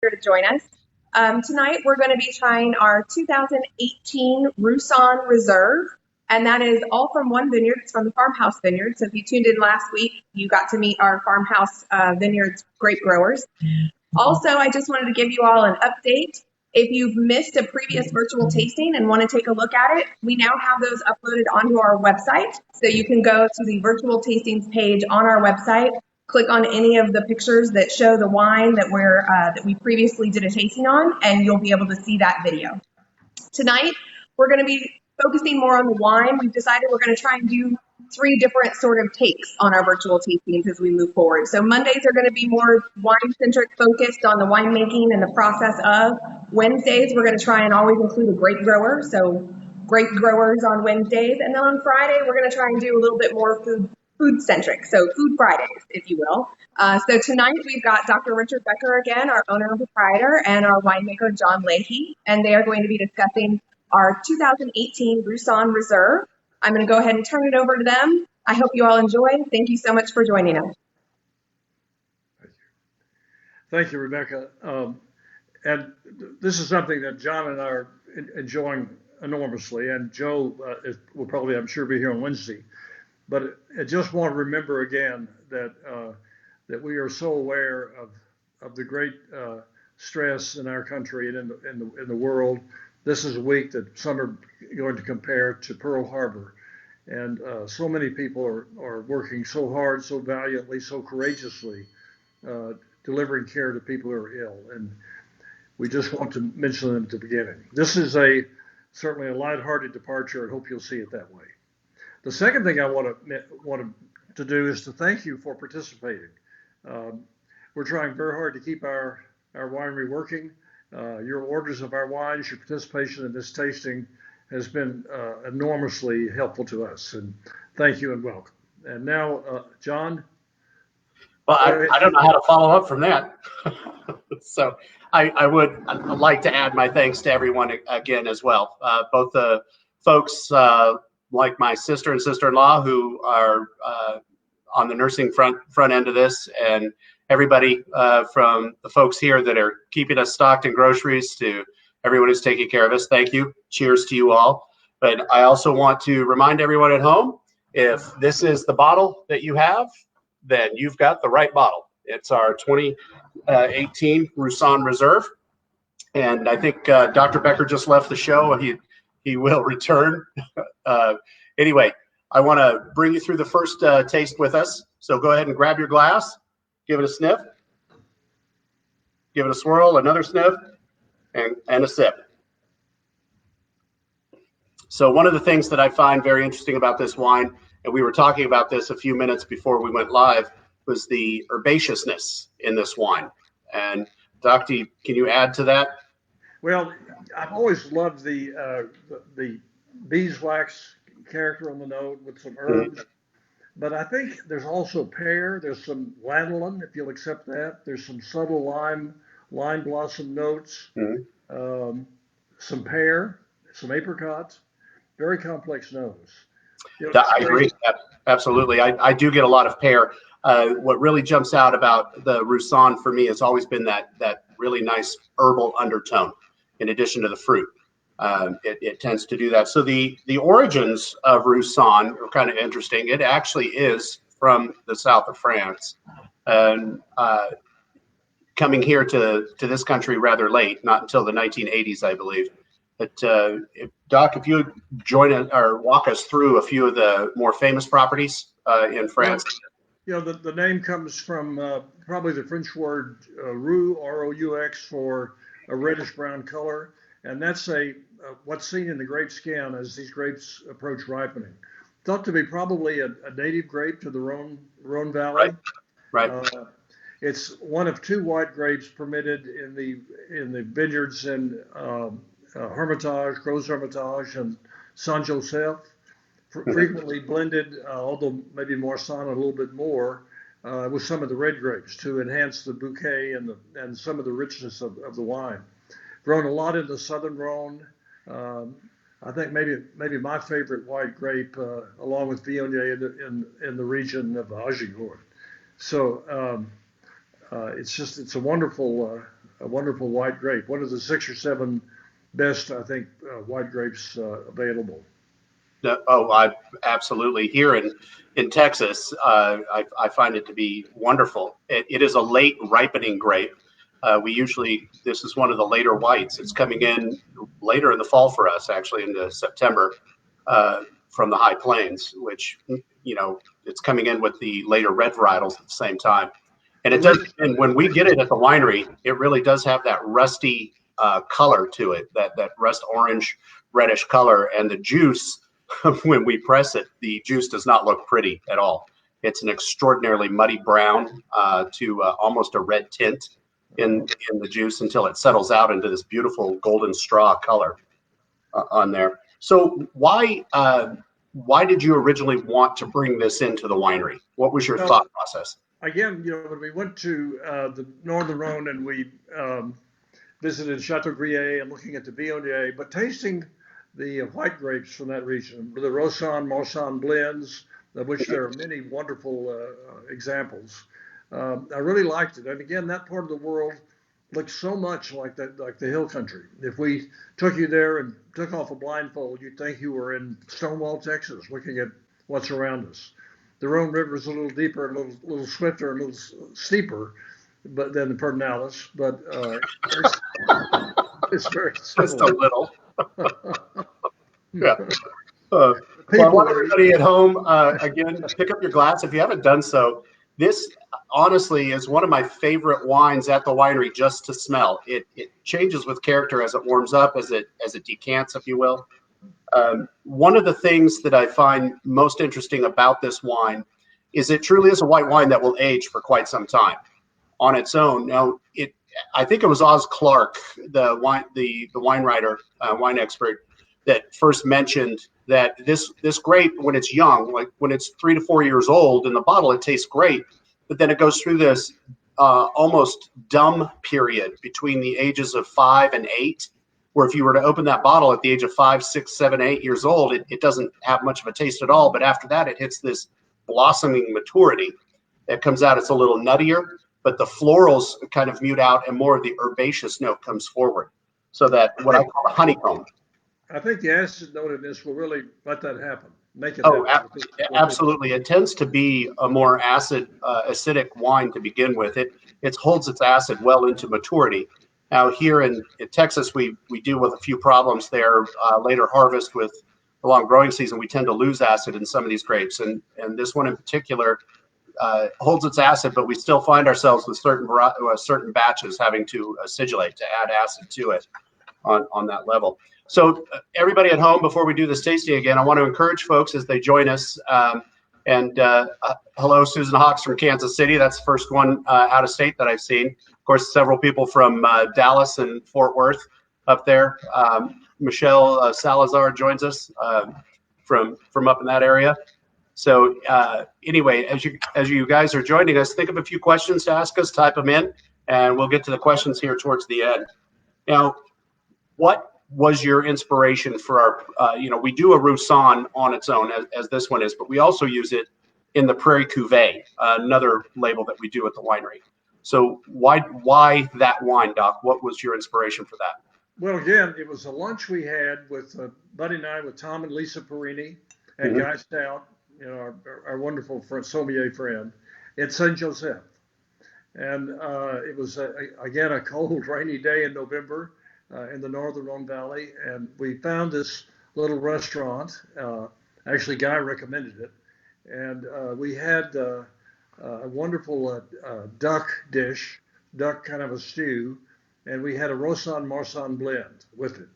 here to join us. Tonight, we're going to be trying our 2018 Roussanne Reserve, and that is all from one vineyard. It's from the Farmhouse Vineyard. So if you tuned in last week, you got to meet our Farmhouse Vineyards grape growers. Also, I just wanted to give you all an update. If you've missed a previous virtual tasting and want to take a look at it, we now have those uploaded onto our website. So you can go to the virtual tastings page on our website, click on any of the pictures that show the wine that we previously did a tasting on, and you'll be able to see that video. Tonight, we're going to be focusing more on the wine. We've decided we're going to try and do 3 different sort of takes on our virtual tastings as we move forward. So Mondays are going to be more wine-centric, focused on the winemaking and the process of. Wednesdays, we're going to try and always include a grape grower, so grape growers on Wednesdays. And then on Friday, we're going to try and do a little bit more food-centric, so Food Fridays, if you will. So tonight we've got Dr. Richard Becker again, our owner and proprietor, and our winemaker, Jon Leahy, and they are going to be discussing our 2018 Roussanne Reserve. I'm going to go ahead and turn it over to them. I hope you all enjoy. Thank you so much for joining us. Thank you, Rebecca. And this is something that Jon and I are enjoying enormously, and Joe will probably, I'm sure, be here on Wednesday. But I just want to remember again that that we are so aware of the great stress in our country and in the world. This is a week that some are going to compare to Pearl Harbor, and so many people are working so hard, so valiantly, so courageously, delivering care to people who are ill. And we just want to mention them at the beginning. This is certainly a lighthearted departure. I hope you'll see it that way. The second thing I want to do is to thank you for participating. We're trying very hard to keep our winery working. Your orders of our wines, your participation in this tasting has been enormously helpful to us. And thank you and welcome. And now, Jon. Well, I don't know how to follow up from that. So I would like to add my thanks to everyone again as well. Both the folks like my sister and sister-in-law who are on the nursing front end of this, and everybody from the folks here that are keeping us stocked in groceries to everyone who's taking care of us. Thank you. Cheers to you all. But I also want to remind everyone at home, if this is the bottle that you have, then you've got the right bottle. It's our 2018 Roussanne Reserve. And I think Dr. Becker just left the show. He will return. Anyway, I want to bring you through the first taste with us. So go ahead and grab your glass, give it a sniff, give it a swirl, another sniff, and a sip. So one of the things that I find very interesting about this wine, and we were talking about this a few minutes before we went live, was the herbaceousness in this wine. And Doctor, can you add to that? Well, I've always loved the beeswax character on the note with some herbs, but I think there's also pear. There's some lanolin, if you'll accept that. There's some subtle lime blossom notes, some pear, some apricots. Very complex nose. I agree. Absolutely. I do get a lot of pear. What really jumps out about the Roussanne for me has always been that really nice herbal undertone in addition to the fruit. It tends to do that. So the origins of Roussanne are kind of interesting. It actually is from the south of France, and coming here to this country rather late, not until the 1980s, I believe. But Doc, if you would join or walk us through a few of the more famous properties in France. Well, the name comes from probably the French word roux, R-O-U-X, for a reddish brown color. And that's what's seen in the grape skin as these grapes approach ripening. Thought to be probably a native grape to the Rhone Valley. Right. It's one of 2 white grapes permitted in the vineyards in Hermitage, Gros Hermitage, and Saint Joseph. Frequently blended, although maybe Marsanne a little bit more, with some of the red grapes to enhance the bouquet and some of the richness of the wine. Grown a lot in the southern Rhone. I think maybe my favorite white grape, along with Viognier in the region of Agincourt. So it's a wonderful a wonderful white grape. One of the 6 or 7 best, I think, white grapes available. I absolutely. Here in Texas, I find it to be wonderful. It is a late ripening grape. This is one of the later whites. It's coming in later in the fall for us, actually into September, from the high plains, which, it's coming in with the later red varietals at the same time. And it does. And when we get it at the winery, it really does have that rusty color to it, that rust orange, reddish color, and the juice. When we press it, the juice does not look pretty at all. It's an extraordinarily muddy brown to almost a red tint in the juice until it settles out into this beautiful golden straw color on there. So why did you originally want to bring this into the winery? What was your thought process? Again, when we went to the Northern Rhone and we visited Chateau Grier and looking at the Viognier, but tasting the white grapes from that region, the Roussanne Marsanne blends, of which there are many wonderful examples. I really liked it. And again, that part of the world looks so much like the hill country. If we took you there and took off a blindfold, you'd think you were in Stonewall, Texas, looking at what's around us. The Rhone River is a little deeper, a little swifter, a little steeper, but than the Pedernales, but it's very similar. Just a little. Yeah. Well, I want everybody at home, again, pick up your glass if you haven't done so. This honestly is one of my favorite wines at the winery just to smell. It changes with character as it warms up, as it decants, if you will. One of the things that I find most interesting about this wine is it truly is a white wine that will age for quite some time on its own. Now, I think it was Oz Clarke, the wine writer, wine expert, that first mentioned that this grape, when it's young, like when it's 3 to 4 years old in the bottle, it tastes great, but then it goes through this almost dumb period between the ages of 5 and 8, where if you were to open that bottle at the age of 5, 6, 7, 8 years old, it doesn't have much of a taste at all. But after that, it hits this blossoming maturity. It comes out, it's a little nuttier, but the florals kind of mute out and more of the herbaceous note comes forward. So that what I call a honeycomb. I think the acid note in this will really let that happen. Make it happen. Absolutely. It tends to be a more acidic wine to begin with. It holds its acid well into maturity. Now here in Texas, we deal with a few problems there. Later harvest with the long growing season, we tend to lose acid in some of these grapes, and this one in particular holds its acid, but we still find ourselves with certain batches having to acidulate to add acid to it on that level. So everybody at home, before we do this tasting again, I want to encourage folks as they join us. Hello, Susan Hawks from Kansas City. That's the first one out of state that I've seen. Of course, several people from Dallas and Fort Worth up there. Michelle Salazar joins us from up in that area. So anyway, as you guys are joining us, think of a few questions to ask us, type them in, and we'll get to the questions here towards the end. Now, what was your inspiration for our, we do a Roussanne on its own as this one is, but we also use it in the Prairie Cuvée, another label that we do at the winery. So why that wine, Doc? What was your inspiration for that? Well, again, it was a lunch we had with Buddy and I, with Tom and Lisa Perini and Guy Stout, our wonderful sommelier friend, at Saint Joseph. And it was, again, a cold, rainy day in November. In the Northern Rhone Valley, and we found this little restaurant. Actually, Guy recommended it, and we had a wonderful duck kind of a stew, and we had a Roussanne Marsanne blend with it,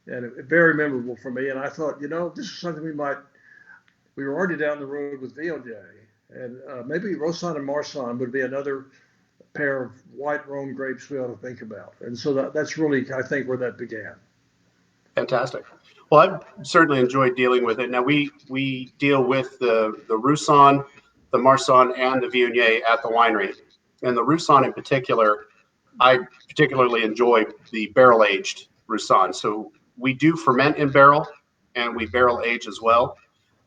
and it very memorable for me. And I thought, this is something we were already down the road with Viognier, and maybe Roussanne and Marsanne would be another pair of white Rhone grapes we ought to think about. And so that's really, I think, where that began. Fantastic. Well, I've certainly enjoyed dealing with it. Now, we deal with the Roussanne, the Marsanne, and the Viognier at the winery. And the Roussanne in particular, I particularly enjoy the barrel-aged Roussanne. So we do ferment in barrel, and we barrel age as well.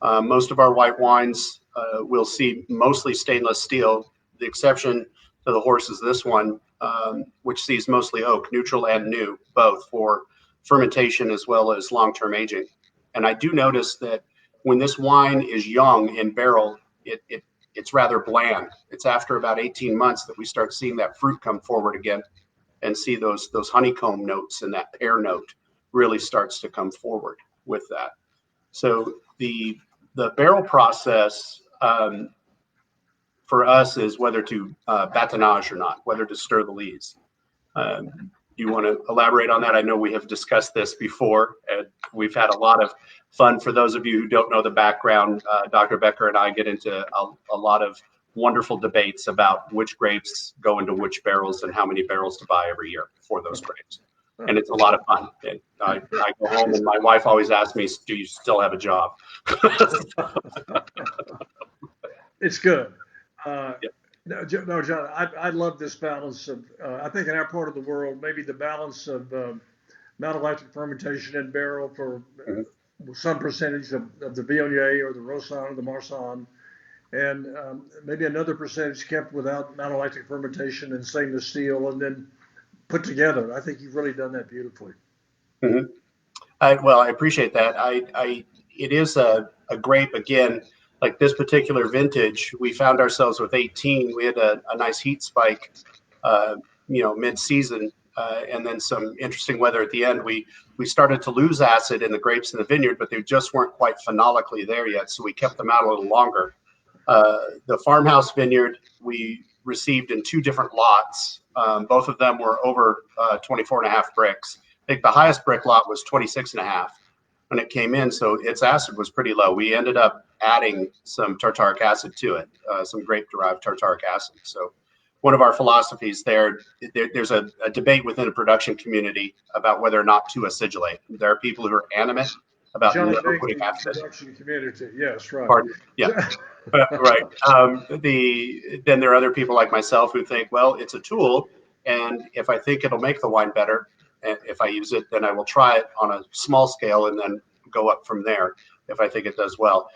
Most of our white wines will see mostly stainless steel. The exception of the horse is this one, which sees mostly oak, neutral and new, both for fermentation as well as long-term aging. And I do notice that when this wine is young in barrel, it's rather bland. It's after about 18 months that we start seeing that fruit come forward again and see those honeycomb notes, and that pear note really starts to come forward with that. So the barrel process for us is whether to batonnage or not, whether to stir the lees. Do you want to elaborate on that? I know we have discussed this before, and we've had a lot of fun. For those of you who don't know the background, Dr. Becker and I get into a lot of wonderful debates about which grapes go into which barrels and how many barrels to buy every year for those grapes. And it's a lot of fun. And I go home and my wife always asks me, do you still have a job? It's good. Yep. No, John, I love this balance of, I think in our part of the world, maybe the balance of malolactic fermentation in barrel for some percentage of the Viognier or the Roussanne or the Marsanne, and maybe another percentage kept without malolactic fermentation and stainless steel, and then put together. I think you've really done that beautifully. Mm-hmm. I appreciate that. It is a grape, again, like this particular vintage, we found ourselves with 18. We had a nice heat spike, mid-season, and then some interesting weather at the end. We started to lose acid in the grapes in the vineyard, but they just weren't quite phenolically there yet, so we kept them out a little longer. The farmhouse vineyard we received in 2 different lots. Both of them were over 24 and a half bricks. I think the highest brick lot was 26 and a half when it came in, so its acid was pretty low. We ended up adding some tartaric acid to it, some grape-derived tartaric acid. So one of our philosophies there's a debate within the production community about whether or not to acidulate. There are people who are animate about never putting acid. Production community, yes, right. Pardon? Yeah. Right. Then there are other people like myself who think, well, it's a tool, and if I think it'll make the wine better, and if I use it, then I will try it on a small scale and then go up from there if I think it does well.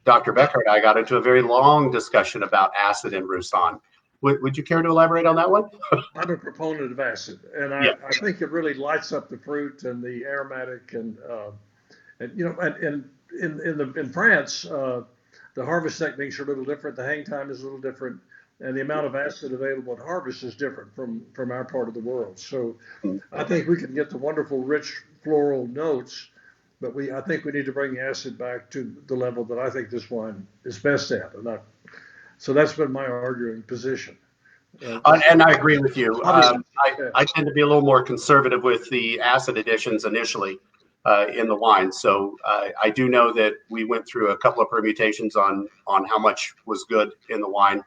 Dr. Becker and I got into a very long discussion about acid in Roussanne. Would you care to elaborate on that one? I'm a proponent of acid, and I think it really lights up the fruit and the aromatic, and in France, the harvest techniques are a little different. The hang time is a little different, and the amount of acid available at harvest is different from our part of the world. So I think we can get the wonderful, rich floral notes, but I think we need to bring the acid back to the level that I think this wine is best at. So that's been my arguing position. And I agree with you. I tend to be a little more conservative with the acid additions initially in the wine. So I do know that we went through a couple of permutations on how much was good in the wine.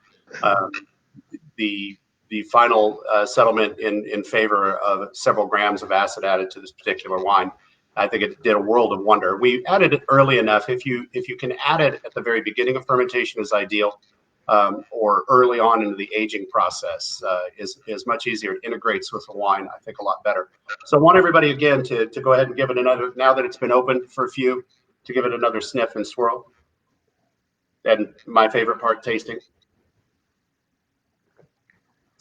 The final settlement in favor of several grams of acid added to this particular wine, I think it did a world of wonder. We added it early enough. If you can add it at the very beginning of fermentation is ideal, or early on into the aging process is much easier. It integrates with the wine, I think, a lot better. So I want everybody again to go ahead and give it another, now that it's been open for a few, to give it another sniff and swirl. And my favorite part, tasting.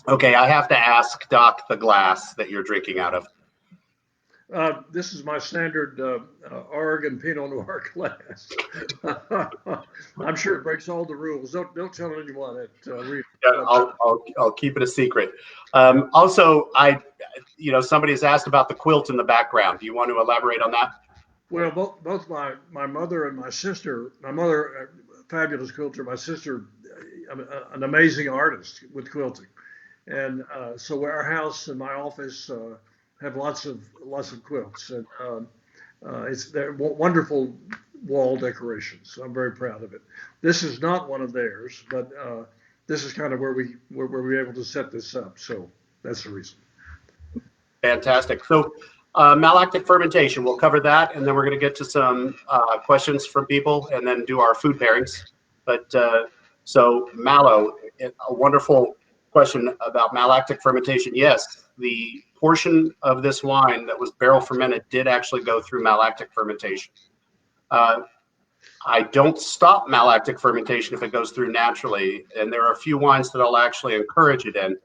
Okay, I have to ask Doc the glass that you're drinking out of. This is my standard Oregon Pinot Noir glass. I'm sure it breaks all the rules. Don't tell anyone that. I'll keep it a secret. Also, somebody has asked about the quilt in the background. Do you want to elaborate on that? Well, both my mother and my sister. My mother, a fabulous quilter. My sister, an amazing artist with quilting. And so our house and my office have lots of quilts, and they're wonderful wall decorations. So I'm very proud of it. This is not one of theirs, but this is kind of where we were able to set this up. So that's the reason. Fantastic. So malolactic fermentation, we'll cover that, and then we're going to get to some questions from people, and then do our food pairings. But so malo, a wonderful question about malolactic fermentation. Yes, the portion of this wine that was barrel fermented did actually go through malolactic fermentation. I don't stop malactic fermentation if it goes through naturally, and there are a few wines that I'll actually encourage it in.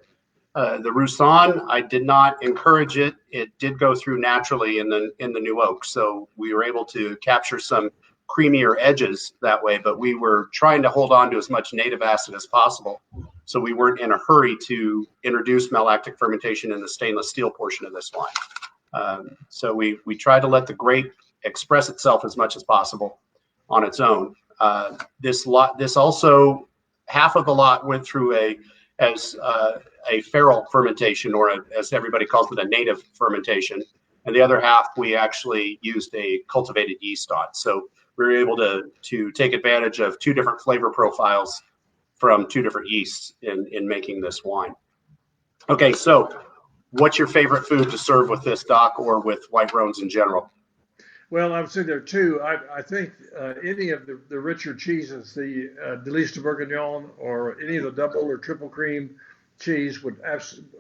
The Roussanne, I did not encourage it. It did go through naturally in the new oak, so we were able to capture some creamier edges that way. But we were trying to hold on to as much native acid as possible, so we weren't in a hurry to introduce malactic fermentation in the stainless steel portion of this wine. So we tried to let the grape express itself as much as possible on its own. This also, half of the lot went through a feral fermentation, or as everybody calls it, a native fermentation, and the other half we actually used a cultivated yeast on. So we were able to take advantage of two different flavor profiles from two different yeasts in making this wine. Okay, so what's your favorite food to serve with this, Doc, or with white Rhones in general? Well, I would say there are two. I think any of the richer cheeses, the Délice de Bourguignon or any of the double or triple cream cheese would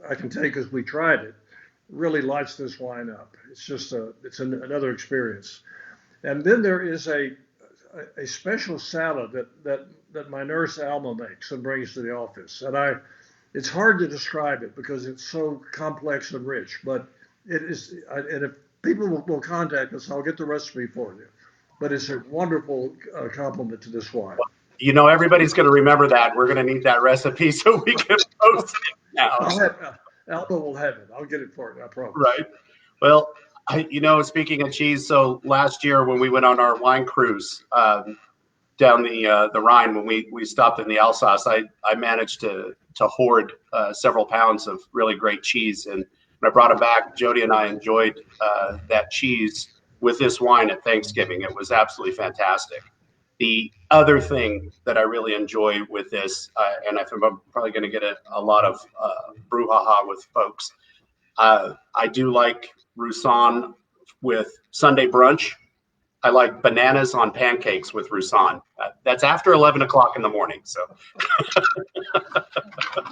I can take as we tried it, really lights this wine up. It's just another experience. And then there is a special salad that my nurse Alma makes and brings to the office. And it's hard to describe it because it's so complex and rich, but it is, and if people will contact us, I'll get the recipe for you. But it's a wonderful compliment to this wine. You know, everybody's going to remember that. We're going to need that recipe so we can post it now. Alba will have it. I'll get it for you, I promise. Right. Well, speaking of cheese, so last year when we went on our wine cruise down the Rhine, when we stopped in the Alsace, I managed to hoard several pounds of really great cheese, and when I brought it back, Jody and I enjoyed that cheese with this wine at Thanksgiving. It was absolutely fantastic. The other thing that I really enjoy with this, and I think I'm probably going to get a lot of brouhaha with folks, I do like Roussanne with Sunday brunch. I like bananas on pancakes with Roussanne. That's after 11 o'clock in the morning. So,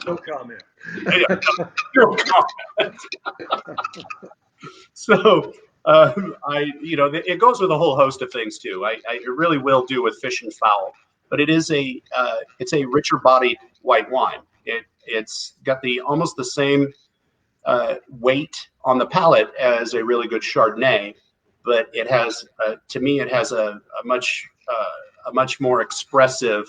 no comment. No comment. So, it goes with a whole host of things too. It really will do with fish and fowl, but it's a richer bodied white wine. It's got almost the same weight on the palate as a really good Chardonnay, but it has, to me, it has a much more expressive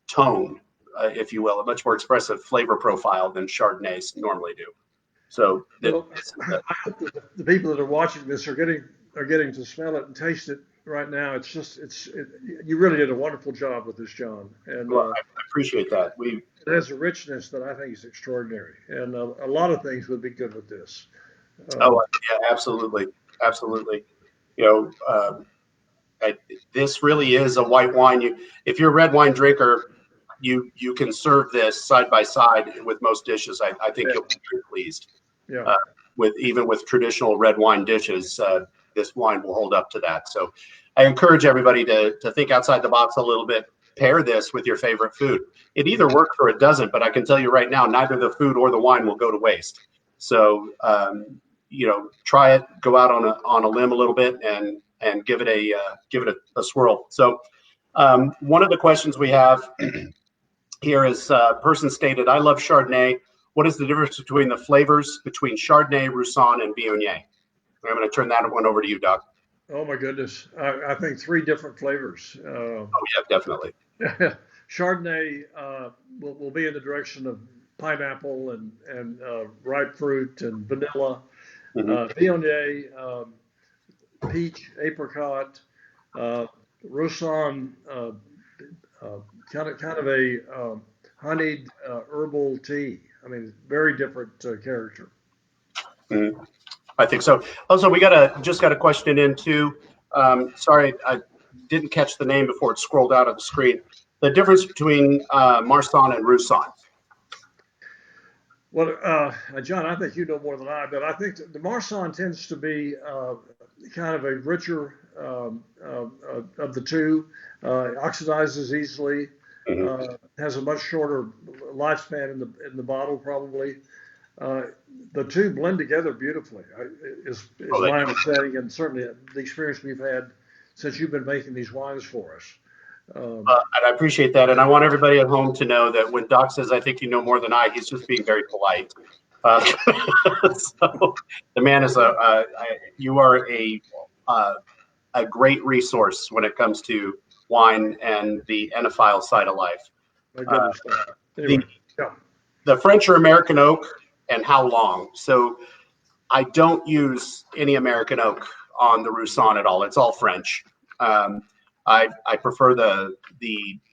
tone, if you will, a much more expressive flavor profile than Chardonnays normally do. So I hope that the people that are watching this are getting to smell it and taste it right now. You really did a wonderful job with this, John. And well, I appreciate that. It has a richness that I think is extraordinary, and a lot of things would be good with this. Yeah, absolutely. This really is a white wine. If you're a red wine drinker, you can serve this side by side with most dishes. I think you'll be very pleased. Yeah. Even with traditional red wine dishes, this wine will hold up to that. So I encourage everybody to think outside the box a little bit. Pair this with your favorite food. It either works or it doesn't, but I can tell you right now, neither the food or the wine will go to waste. So, try it, go out on a limb a little bit and give it a swirl. So, one of the questions we have here is person stated, I love Chardonnay. What is the difference between the flavors between Chardonnay, Roussanne, and Viognier? I'm going to turn that one over to you, Doc. Oh my goodness. I think three different flavors. Oh yeah, definitely. Chardonnay will be in the direction of pineapple and ripe fruit and vanilla. Viognier, peach, apricot. Roussanne, kind of a honeyed herbal tea. I mean, very different character. Mm-hmm. I think so. Also, we just got a question in too. Sorry, I didn't catch the name before it scrolled out of the screen. The difference between Marsanne and Roussanne. Well, John, I think you know more than I, but I think the Marsanne tends to be kind of a richer of the two. Oxidizes easily. Has a much shorter lifespan in the bottle, probably. The two blend together beautifully, is my understanding, and certainly the experience we've had since you've been making these wines for us. And I appreciate that. And I want everybody at home to know that when Doc says, I think you know more than I, he's just being very polite. So the man is you are a great resource when it comes to wine and the enophile side of life. Anyway, the French or American oak and how long. So I don't use any American oak on the Roussanne at all. It's all French. I prefer the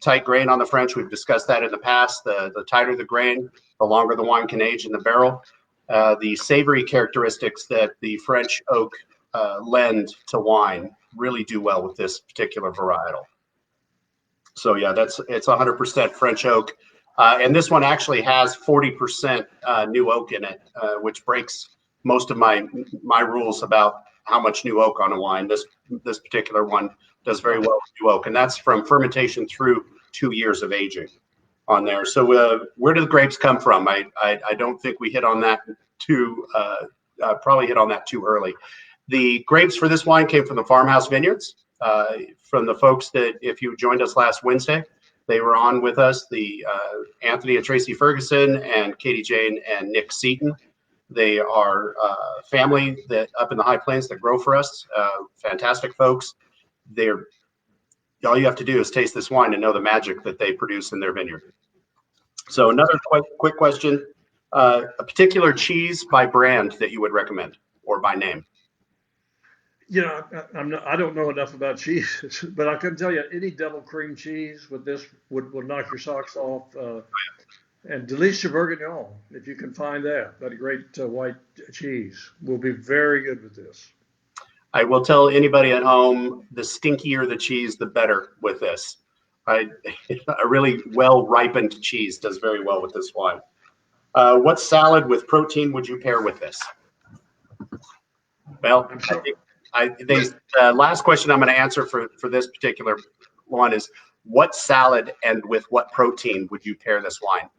tight grain on the French. We've discussed that in the past. The tighter the grain, the longer the wine can age in the barrel. The savory characteristics that the French oak lend to wine really do well with this particular varietal. So yeah, it's 100% French oak. And this one actually has 40% new oak in it, which breaks most of my rules about how much new oak on a wine. This particular one does very well with new oak, and that's from fermentation through 2 years of aging on there. So where do the grapes come from? I don't think we hit on that probably hit on that too early. The grapes for this wine came from the farmhouse vineyards, from the folks that, if you joined us last Wednesday, they were on with us, the Anthony and Tracy Ferguson and Katie Jane and Nick Seaton. They are family that up in the High Plains that grow for us. Fantastic folks. All you have to do is taste this wine and know the magic that they produce in their vineyard. So another quick question, a particular cheese by brand that you would recommend or by name? I don't know enough about cheese, but I can tell you any double cream cheese with this would knock your socks off. And Delicia Bourguignon, if you can find that a great white cheese, will be very good with this. I will tell anybody at home, the stinkier the cheese, the better with this. A really well-ripened cheese does very well with this wine. What salad with protein would you pair with this? Well, the last question I'm going to answer for this particular one is, what salad and with what protein would you pair this wine?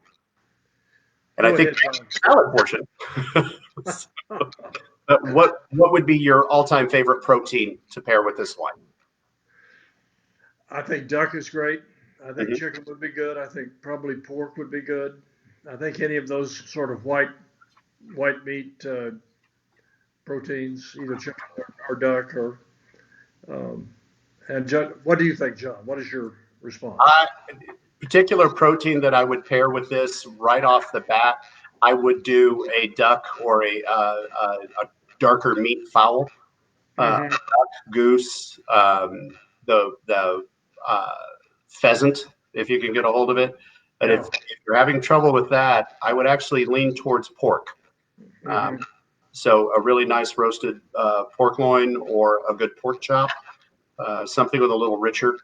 And I think that's the salad portion. But what would be your all-time favorite protein to pair with this wine? I think duck is great. I think chicken would be good. I think probably pork would be good. I think any of those sort of white meat proteins, either chicken or duck, or and John, what do you think, John? What is your response? Particular protein that I would pair with this right off the bat, I would do a duck or a darker meat fowl, duck, goose, the pheasant, if you can get a hold of it. But if you're having trouble with that, I would actually lean towards pork. So a really nice roasted pork loin or a good pork chop, something with a little richer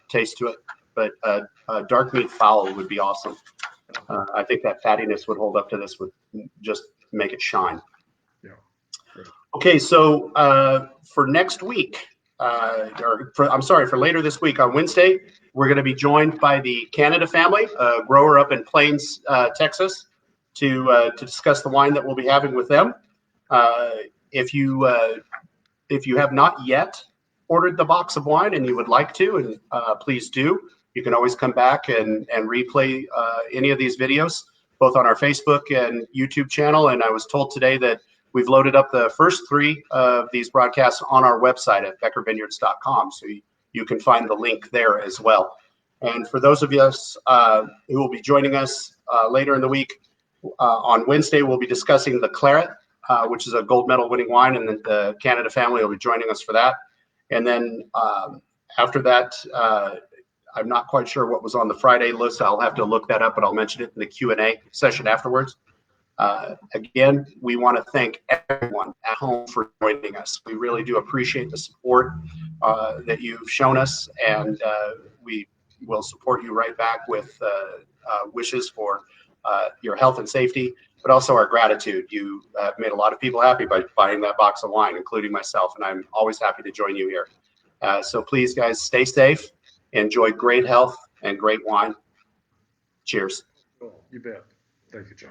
taste to it. But a dark meat fowl would be awesome. I think that fattiness would hold up to this, would just make it shine. Yeah. Okay, so for next week, for later this week on Wednesday, we're going to be joined by the Canada family, a grower up in Plains, Texas, to discuss the wine that we'll be having with them. If you have not yet ordered the box of wine and you would like to, and please do, you can always come back and replay any of these videos, both on our Facebook and YouTube channel. And I was told today that we've loaded up the first 3 of these broadcasts on our website at beckervineyards.com. So you can find the link there as well. And for those of us who will be joining us later in the week, on Wednesday, we'll be discussing the Claret, which is a gold medal winning wine, and the Canada family will be joining us for that. And then after that, I'm not quite sure what was on the Friday list. I'll have to look that up, but I'll mention it in the Q&A session afterwards. Again, we want to thank everyone at home for joining us. We really do appreciate the support that you've shown us, and we will support you right back with wishes for your health and safety, but also our gratitude. You have made a lot of people happy by buying that box of wine, including myself, and I'm always happy to join you here. So please, guys, stay safe, enjoy great health and great wine. Cheers. Oh, you bet. Thank you, John.